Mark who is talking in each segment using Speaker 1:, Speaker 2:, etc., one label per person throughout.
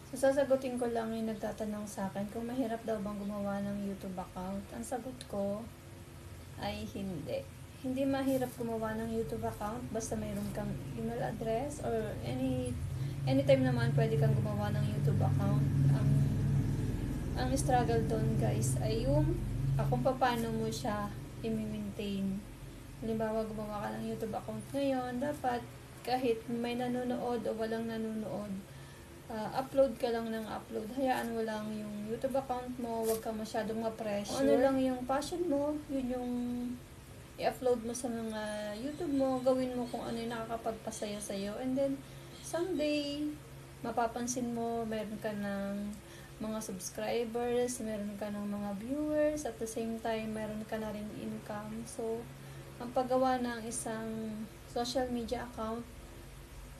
Speaker 1: So, sasagutin ko lang yung nagtatanong sa akin kung mahirap daw bang gumawa ng YouTube account. Ang sagot ko ay hindi. Hindi mahirap gumawa ng YouTube account basta mayroon kang email address or anytime naman pwede kang gumawa ng YouTube account. Ang struggle doon guys ay yung kung paano mo siya i-maintain. Halimbawa, gumawa ka ng YouTube account ngayon, dapat kahit may nanonood o walang nanonood, upload ka lang ng upload. Hayaan mo lang yung YouTube account mo, huwag ka masyadong ma-pressure. Ano lang yung passion mo, yun yung i-upload mo sa mga YouTube mo, gawin mo kung ano yung nakakapagpasaya sa'yo. And then, someday, mapapansin mo, meron ka ng mga subscribers, meron ka ng mga viewers, at the same time, meron ka na rin income. So, ang paggawa ng isang social media account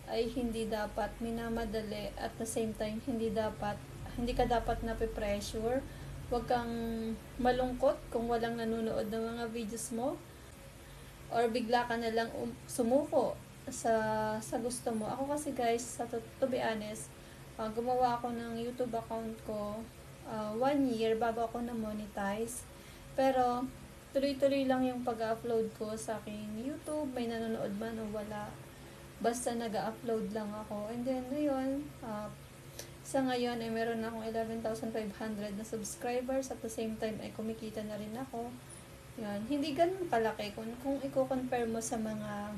Speaker 1: ay hindi dapat minamadali, at the same time, hindi ka dapat nape-pressure. Huwag kang malungkot kung walang nanonood ng mga videos mo, or bigla ka na lang sumuko sa gusto mo. Ako kasi guys, to be honest, gumawa ako ng YouTube account ko 1 year bago ako na-monetize. Pero, tuloy-tuloy lang yung pag-upload ko sa aking YouTube. May nanonood man o wala. Basta nag-upload lang ako. And then, ngayon, sa ngayon ay meron akong 11,500 na subscribers. At the same time ay kumikita na rin ako. Yan. Hindi ganun kalaki. Kung i-compare mo sa mga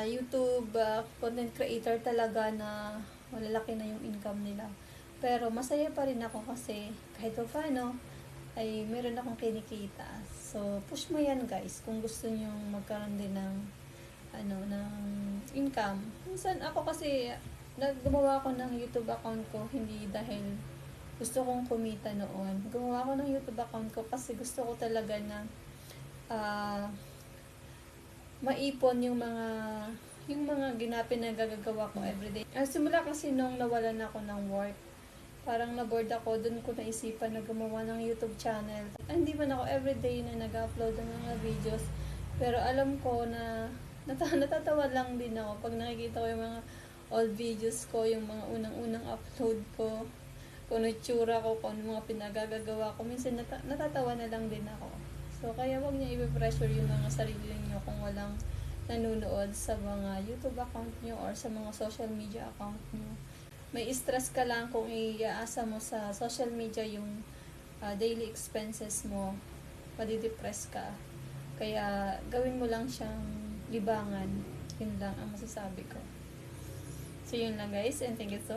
Speaker 1: YouTube content creator talaga na malalaki na yung income nila. Pero masaya pa rin ako kasi kahit pa paano ay meron akong kinikita. So, push mo yan guys kung gusto nyo magkaroon din ng ng income. Minsan ako kasi gumawa ako ng YouTube account ko hindi dahil gusto kong kumita noon. Gumawa ako ng YouTube account ko kasi gusto ko talaga na maipon yung mga ginapin na gagagawa ko everyday. Simula kasi nung nawalan ako ng work, parang na-bored ako, dun ko naisipan na gumawa ng YouTube channel. Hindi man ako everyday na nag-upload ng mga videos, pero alam ko na natatawa lang din ako pag nakikita ko yung mga old videos ko, yung mga unang-unang upload ko, kung ano itsura ko, kung ano mga pinagagagawa ko. Minsan natatawa na lang din ako. So, kaya wag niyo i-pressure yung mga sarili niyo kung walang nanonood sa mga YouTube account niyo or sa mga social media account niyo. May stress ka lang kung iaasa mo sa social media yung daily expenses mo, madidepress ka. Kaya gawin mo lang siyang libangan. Yun lang ang masasabi ko. So yun lang guys, and thank you so much.